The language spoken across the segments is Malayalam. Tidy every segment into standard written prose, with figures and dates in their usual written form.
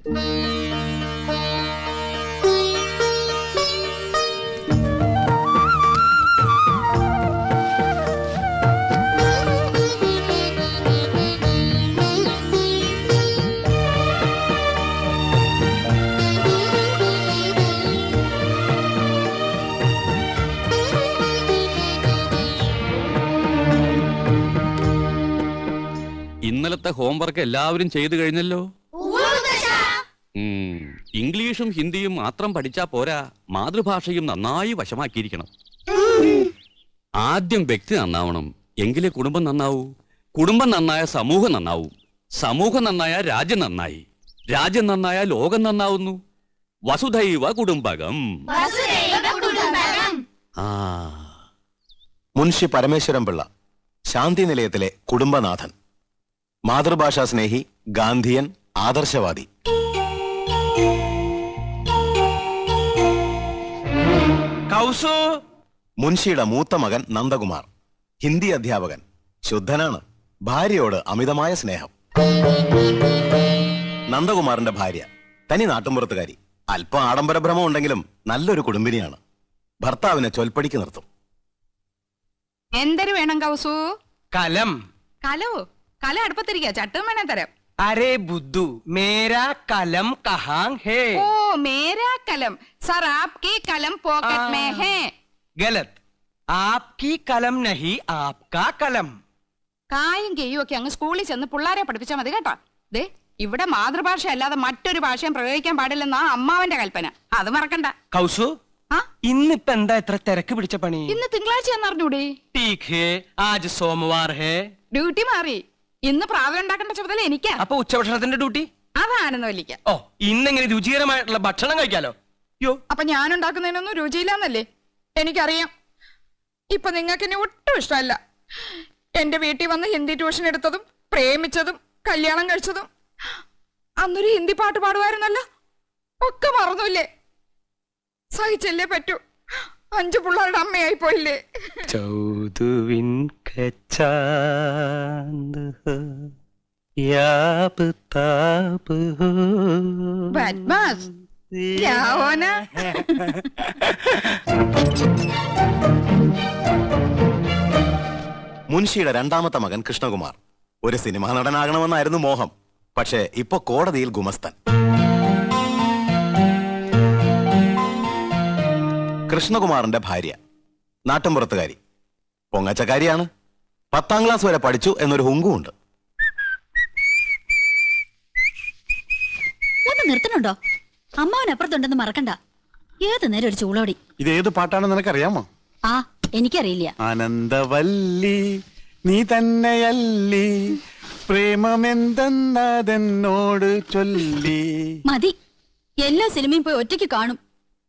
ഇന്നലത്തെ ഹോംവർക്ക് എല്ലാവരും ചെയ്തു കഴിഞ്ഞല്ലോ. ഇംഗ്ലീഷും ഹിന്ദിയും മാത്രം പഠിച്ചാ പോരാ, മാതൃഭാഷയും നന്നായി വശമാക്കിയിരിക്കണം. ആദ്യം വ്യക്തി നന്നാവണം, എങ്കിലേ കുടുംബം നന്നാവൂ. കുടുംബം നന്നായ സമൂഹം നന്നാവൂ. സമൂഹം നന്നായ രാജ്യം നന്നായി. രാജ്യം നന്നായ ലോകം നന്നാവുന്നു. വസുധൈവ കുടുംബകം. മുൻഷി പരമേശ്വരൻ പിള്ള, ശാന്തി നിലയത്തിലെ കുടുംബനാഥൻ, മാതൃഭാഷാ സ്നേഹി, ഗാന്ധിയൻ, ആദർശവാദി. മുൻഷിയുടെ മൂത്ത മകൻ നന്ദകുമാർ, ഹിന്ദി അധ്യാപകൻ, ശുദ്ധനാണ്, ഭാര്യയോട് അമിതമായ സ്നേഹം. നന്ദകുമാറിന്റെ ഭാര്യ തനി നാട്ടുമ്പുറത്തുകാരി, അല്പം ആഡംബര ഭ്രമം ഉണ്ടെങ്കിലും നല്ലൊരു കുടുംബിനിയാണ്. ഭർത്താവിനെ ചൊൽപ്പടിക്ക് നിർത്തും. എന്തൊരു വേണം കൗസു? കലം. കലോ? കല അടുപ്പത്തിരിക്കുക, ചട്ടും വേണേ തരാം. अरे बुद्धू, मेरा कलम कहाँ है? ओ मेरा कलम सर, आपकी कलम पॉकेट में है. गलत, आपकी कलम नहीं, आपका कलम. കായും കെയ്യും ഒക്കെ അങ്ങ് സ്കൂളിൽ ചെന്ന് പിള്ളാരെ പഠിപ്പിച്ചാൽ മതി കേട്ടോ. ദേ, ഇവിടെ മാതൃഭാഷ അല്ലാതെ മറ്റൊരു ഭാഷയും പ്രയോഗിക്കാൻ പാടില്ലെന്നാ അമ്മാവന്റെ കൽപ്പന. അത് മറക്കണ്ട. കൗസു, ഇന്നിപ്പ എന്താ ഇത്ര തിരക്ക് പിടിച്ച പണി? ഇന്ന് തിങ്കളാഴ്ചയാന്ന് അറിഞ്ഞൂടെ? ठीक है, आज सोमवार है. ഡ്യൂട്ടി മാറി. ഇന്ന് പ്രാതൽ ഉണ്ടാക്കേണ്ട ചുമതല എനിക്കാ. അപ്പൊ ഉച്ചഭക്ഷണത്തിന്റെ ഡ്യൂട്ടി? അതാണെന്ന് വലിക്ക. ഓ, ഇന്നെങ്ങനെ രുചികരമായിട്ടുള്ള ഭക്ഷണം കഴിക്കാലോ. യോ, അപ്പൊ ഞാൻ ഉണ്ടാക്കുന്നതിനൊന്നും രുചിയില്ലാന്നല്ലേ എനിക്കറിയാം. ഇപ്പൊ നിങ്ങൾക്ക് എന്നെ ഒട്ടും ഇഷ്ടമല്ല. എന്റെ വീട്ടിൽ വന്ന് ഹിന്ദി ട്യൂഷൻ എടുത്തതും പ്രേമിച്ചതും കല്യാണം കഴിച്ചതും അന്നൊരു ഹിന്ദി പാട്ട് പാടുമായിരുന്നല്ലോ, ഒക്കെ മറന്നില്ലേ? സഹിച്ചല്ലേ പറ്റൂ. 5 പിള്ളേരുടെ അമ്മയായി പോയില്ലേ? ചൗദുവിൻ കച്ചാന്ത് യാബ് താബ് ബദ്മാസ് ക്യാ ഹോനാ? മുൻഷിയുടെ രണ്ടാമത്തെ മകൻ കൃഷ്ണകുമാർ, ഒരു സിനിമാ നടനാകണമെന്നായിരുന്നു മോഹം. പക്ഷേ ഇപ്പൊ കോടതിയിൽ ഗുമസ്തൻ. കൃഷ്ണകുമാറിന്റെ ഭാര്യ നാട്ടുംപുറത്തുകാരി, പൊങ്ങച്ചക്കാരിയാണ്. 10ാം ക്ലാസ് വരെ പഠിച്ചു എന്നൊരു ഹുങ്കുമുണ്ട്. ഒന്ന് നിർത്തണുണ്ടോ? അമ്മാവനപ്പുറത്തുണ്ടെന്ന് മറക്കണ്ട. ഏത് നേരം ഒരു ചൂളോടി. ഇത് ഏത് പാട്ടാണെന്ന് നിനക്കറിയാമോ? ആ, എനിക്കറിയില്ല. ആനന്ദവല്ലി നീ തന്നെയല്ലി, പ്രേമമെന്തെന്നതെന്നോട് ചൊല്ലി. മതി, എല്ലാ സിനിമയും പോയി ഒറ്റയ്ക്ക് കാണും.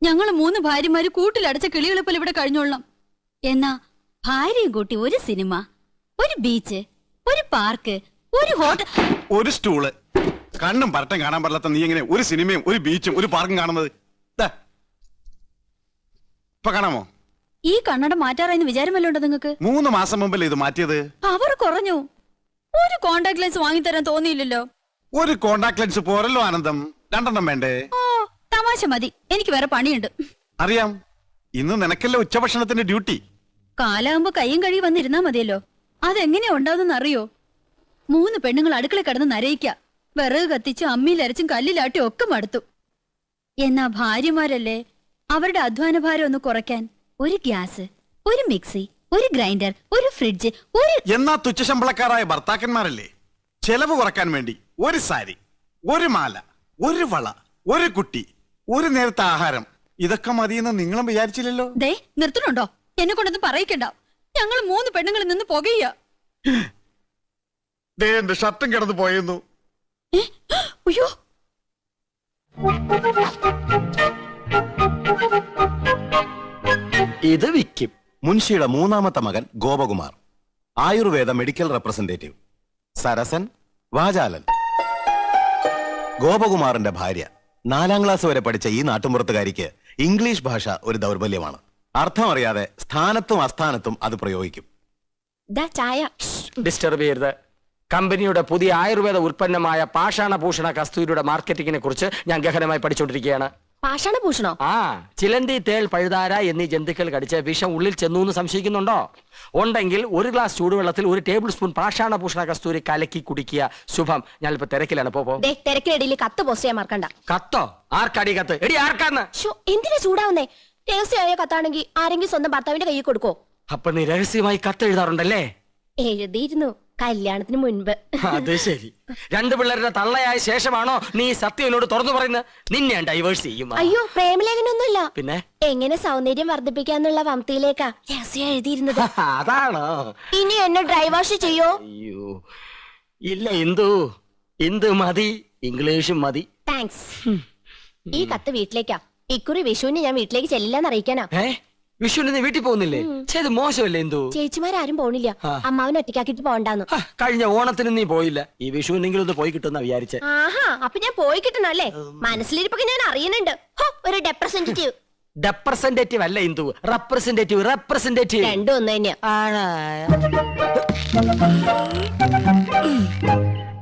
ഞങ്ങൾ 3 ഭാര്യമാര് കൂട്ടിലടച്ച കിളികളെ പോലെ ഇവിടെ കഴിഞ്ഞോളാം. എന്നാ ഭാര്യയും കൂട്ടി ഒരു സിനിമ, ഒരു ബീച്ച്, ഒരു പാർക്ക്, ഒരു ഹോട്ടൽ, ഒരു സ്റ്റൂള്. കണ്ണും പരട്ടം കാണാൻ പാടില്ലാത്ത നീ എങ്ങനെ ഒരു സിനിമയും ഒരു ബീച്ചും ഒരു പാർക്കും കാണുന്നത്? ഇപ്പൊ കാണാമോ? ഈ കണ്ണട മാറ്റാറായെന്ന് വിചാരമല്ലോ ഉണ്ടോ നിങ്ങൾക്ക്? 3 മാസം മുമ്പല്ലേ ഇത് മാറ്റിയത്? അവർ കുറഞ്ഞു. ഒരു കോണ്ടാക്ട് ലെൻസ് വാങ്ങിത്തരാൻ തോന്നിയില്ലല്ലോ. ഒരു കോണ്ടാക്ട് ലെൻസ് പോരല്ലോ ആനന്ദം, 2 വേണ്ടേ? ഓ, തമാശ മതി, എനിക്ക് വേറെ പണിയുണ്ട്. അറിയാം, ഇന്ന് നിനക്കല്ലേ ഉച്ചഭക്ഷണത്തിന്റെ ഡ്യൂട്ടി. കാലാകുമ്പോ കയ്യും കഴി വന്നിരുന്നാ മതിയല്ലോ. അതെങ്ങനെയാ ഉണ്ടാവുന്നെന്ന് അറിയോ? 3 പെണ്ണുങ്ങൾ അടുക്കള കിടന്ന് നരയിക്ക, വിറക് കത്തിച്ചും അമ്മിയിലരച്ചും കല്ലിലാട്ടി ഒക്കെ മടുത്തു. എന്നാ ഭാര്യമാരല്ലേ, അവരുടെ അധ്വാന ഭാരം ഒന്ന് കുറയ്ക്കാൻ ഒരു ഗ്യാസ്, ഒരു മിക്സി, ഒരു ഗ്രൈൻഡർ, ഒരു ഫ്രിഡ്ജ്, എന്നാ തുച്ഛശമ്പളക്കാരായ ഭർത്താക്കന്മാരല്ലേ ചെലവ് കുറക്കാൻ വേണ്ടി ഒരു സാരി, ഒരു മാല, ഒരു വള, ഒരു കുട്ടി, ഒരു നേരത്തെ ആഹാരം, ഇതൊക്കെ മതിയെന്ന് നിങ്ങളും വിചാരിച്ചില്ലല്ലോ. ദേ, നിർത്തണുണ്ടോ? എന്നെ കൊണ്ടൊന്നും പറയിക്കണ്ട. ഞങ്ങൾ 3 പെണ്ണുങ്ങളിൽ നിന്ന് പുകയ്യ. എന്റെ ഷർട്ടും കിടന്നു പോയെന്നു. അയ്യോ, ഇത് വിക്കും. മുൻഷിയുടെ 3ാമത്തെ മകൻ ഗോപകുമാർ, ആയുർവേദ മെഡിക്കൽ റെപ്രസെന്റേറ്റീവ്, സരസൻ, വാചാലൻ. ഗോപകുമാറിന്റെ ഭാര്യ 4ാം ക്ലാസ് വരെ പഠിച്ച ഈ നാട്ടുമ്പുറത്തുകാരിക്ക് ഇംഗ്ലീഷ് ഭാഷ ഒരു ദൗർബല്യമാണ്. അർത്ഥമറിയാതെ സ്ഥാനത്തും അസ്ഥാനത്തും അത് പ്രയോഗിക്കും. ചായ ഡിസ്റ്റർബ് ചെയ്യരുത്. കമ്പനിയുടെ പുതിയ ആയുർവേദ ഉൽപ്പന്നമായ പാഷാണഭൂഷണ കസ്തൂരിയുടെ മാർക്കറ്റിങ്ങിനെ കുറിച്ച് ഞാൻ ഗഹനമായി പഠിച്ചുകൊണ്ടിരിക്കുകയാണ്. പാഷാണഭൂഷണോ? ആ, ചിലന്തി, തേൾ, പഴുതാര എന്നീ ജന്തുക്കൾ കടിച്ച വിഷം ഉള്ളിൽ ചെന്നു എന്ന് സംശയിക്കുന്നുണ്ടോ? ഉണ്ടെങ്കിൽ 1 ഗ്ലാസ് ചൂടുവെള്ളത്തിൽ 1 ടേബിൾ സ്പൂൺ പാഷാണഭൂഷണ കസ്തൂരി കലക്കി കുടിക്കുക. ശുഭം. ഞാനിപ്പോ തിരക്കിലാണ്. തിരക്കിനിടയിൽ കത്ത് പോസ്റ്റ് ചെയ്യാൻ മറക്കണ്ട. കത്തോ? ആർക്കടി കത്ത്? എടി ആർക്കാന്ന്? എന്തിനാ ചൂടാവുന്നേ? രഹസ്യമായ കത്താണെങ്കിൽ ആരെങ്കിലും സ്വന്തം ഭർത്താവിന്റെ കയ്യിൽ കൊടുക്കോ? അപ്പൊ നീ രഹസ്യമായി കത്ത് എഴുതാറുണ്ടല്ലേ? എഴുതിയിരുന്നു, കല്യാണത്തിന് മുൻപ്. അത് ശരി. 2 പിള്ളേരുടെ തള്ളയായ ശേഷമാണോ നീ സത്യം എന്നോട് തുറന്നു പറയുന്നത്? നിന്നെ ഡൈവേഴ്സ് ചെയ്യും. അയ്യോ, പ്രേമലേഖനൊന്നുമില്ല. പിന്നെ എങ്ങനെ സൗന്ദര്യം വർദ്ധിപ്പിക്കാന്നുള്ള വംതിയിലേക്കാ രഹസ്യം എഴുതിയിരുന്നത്. അതാണോ? ഇനി എന്നെ ഡൈവേഴ്സ് ചെയ്യോ? അയ്യോ ഇല്ല, ഇന്ദു മതി, ഇംഗ്ലീഷും മതി. താങ്ക്സ്. ഈ കത്ത് വീട്ടിലേക്കാ. ഇക്കുറി വിഷുവിന് ഞാൻ വീട്ടിലേക്ക് ചെല്ലില്ലെന്ന് അറിയിക്കാനാ. വിഷുവിന് നീ വീട്ടിൽ പോകുന്നില്ലേ? ചെയ്ത് മോശമല്ലേ ഇന്ദു? ചേച്ചിമാരും പോണില്ല, അമ്മാവനെ ഒറ്റയ്ക്കാക്കിട്ട് പോണ്ടാന്ന്. കഴിഞ്ഞ ഓണത്തിന് നീ പോയില്ല, ഈ വിഷുവിനെങ്കിലും ഒന്ന് പോയി കിട്ടുന്ന വിചാരിച്ചേ. ആഹാ, അപ്പൊ ഞാൻ പോയി കിട്ടണല്ലേ? മനസ്സിലിരിപ്പൊക്കെ ഞാൻ അറിയുന്നുണ്ട്. ഒരു റെപ്രസെന്റേറ്റീവ്. റെപ്രസെന്റേറ്റീവ് അല്ല ഇന്ദു, റെപ്രസെന്റേറ്റീവ്. രണ്ടും ഒന്ന് തന്നെയാ.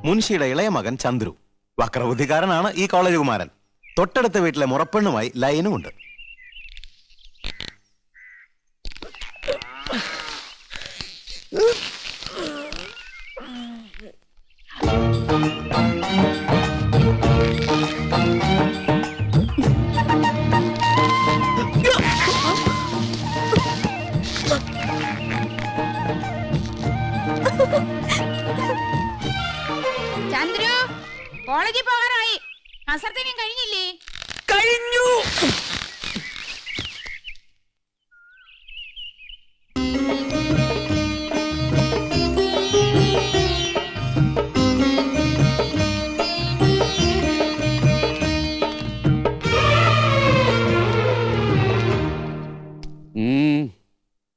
മുൻഷിയുടെ ഇളയ മകൻ ചന്ദ്രു വക്രബുദ്ധിക്കാരനാണ്. ഈ കോളേജ് കുമാരൻ. തൊട്ടടുത്ത വീട്ടിലെ മുറപ്പെണ്ണുമായി ലൈനുമുണ്ട്. ചന്ദ്രു, കോളേജിൽ പോകാനായി. അസർത്തിനും കഴിഞ്ഞില്ലേ? കഴിഞ്ഞു.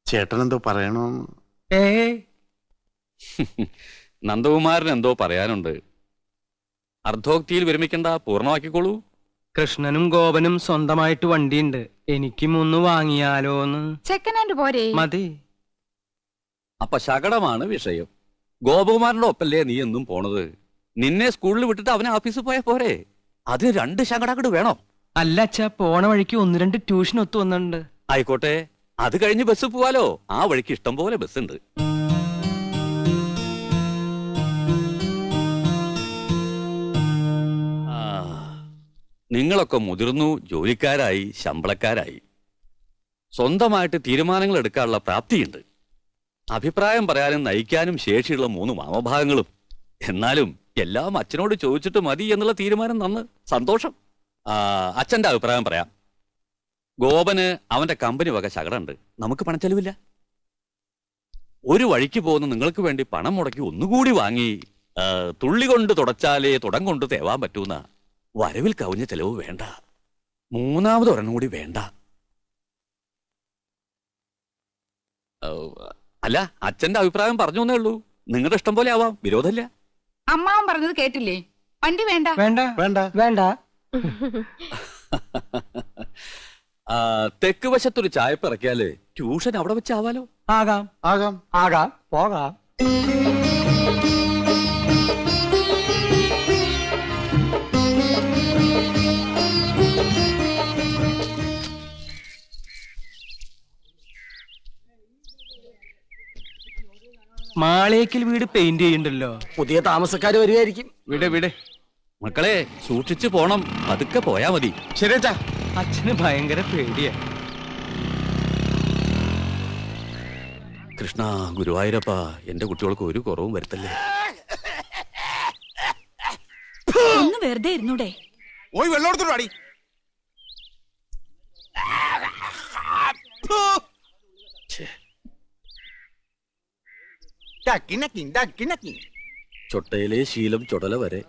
ചേട്ടൻ എന്തോ പറയണോന്ന്? നന്ദകുമാരൻ എന്തോ പറയാനുണ്ട്. അർദ്ധോക്തിയിൽ വിരമിക്കണ്ട, പൂർണ്ണമാക്കിക്കോളൂ. കൃഷ്ണനും ഗോപനും സ്വന്തമായിട്ട് വണ്ടിയുണ്ട്, എനിക്കും ഒന്ന് വാങ്ങിയാലോന്ന്. സെക്കൻഡ് ഹാൻഡ് പോരെ? മതി. അപ്പൊ ശകടമാണ് വിഷയം. ഗോപകുമാരന്റെ ഒപ്പല്ലേ നീ എന്നും പോണത്? നിന്നെ സ്കൂളിൽ വിട്ടിട്ട് അവനെ ഓഫീസിൽ പോയാ പോരെ? അതിന് 2 ശകടാക്കട് വേണോ? അല്ല അച്ഛാ, പോണ വഴിക്ക് 1-2 ട്യൂഷൻ ഒത്തു വന്നിട്ടുണ്ട്. ആയിക്കോട്ടെ, അത് കഴിഞ്ഞ് ബസ് പോവാലോ. ആ വഴിക്ക് ഇഷ്ടം പോലെ ബസ് ഉണ്ട്. നിങ്ങളൊക്കെ മുതിർന്നു, ജോലിക്കാരായി, ശമ്പളക്കാരായി, സ്വന്തമായിട്ട് തീരുമാനങ്ങൾ എടുക്കാനുള്ള പ്രാപ്തിയുണ്ട്. അഭിപ്രായം പറയാനും നയിക്കാനും ശേഷിയുള്ള 3 മാമഭാഗങ്ങളും. എന്നാലും എല്ലാം അച്ഛനോട് ചോദിച്ചിട്ട് മതി എന്നുള്ള തീരുമാനം നന്ന് സന്തോഷം. അച്ഛന്റെ അഭിപ്രായം പറയാം. ഗോപന് അവന്റെ കമ്പനി വക ശകടുണ്ട്, നമുക്ക് പണച്ചെലവില്ല. ഒരു വഴിക്ക് പോകുന്ന നിങ്ങൾക്ക് വേണ്ടി പണം മുടക്കി ഒന്നുകൂടി വാങ്ങി തുള്ളി കൊണ്ട് തുടച്ചാലേ തുടം കൊണ്ട് തേവാൻ പറ്റൂന്ന വരവിൽ കവിഞ്ഞ ചെലവ് വേണ്ട. 3ാമത് ഒരെണ്ണം കൂടി വേണ്ട. അല്ല, അച്ഛന്റെ അഭിപ്രായം പറഞ്ഞു എന്നേ ഉള്ളൂ. നിങ്ങളുടെ ഇഷ്ടം പോലെ ആവാം, വിരോധമില്ല. അമ്മാവൻ പറഞ്ഞത് കേട്ടില്ലേ? വണ്ടി വേണ്ട. വേണ്ട വേണ്ട വേണ്ട. തെക്ക് വശത്തൊരു ചായപ്പ് ഇറക്കിയാല് ട്യൂഷൻ അവിടെ വെച്ചാവാലോ. ആകാം ആകാം ആകാം, പോകാം. മാളേക്കിൽ വീട് പെയിന്റ് ചെയ്യണ്ടല്ലോ, പുതിയ താമസക്കാര് വരുമായിരിക്കും. വിട് മക്കളെ, സൂക്ഷിച്ചു പോണം, പതുക്കെ പോയാ മതി. ശരിയച്ചാ. അച്ഛന് ഭയങ്കര പേടിയാ. കൃഷ്ണ ഗുരുവായൂരപ്പ, എന്റെ കുട്ടികൾക്ക് ഒരു കുറവും വരുത്തല്ലേ. ഒന്ന് വെറുതെ ഇരുന്നൂടെ? പോയി വെള്ളം എടുത്തിട്ട് വാടി. ചൊട്ടയിലെ ശീലം ചുടല വരെ.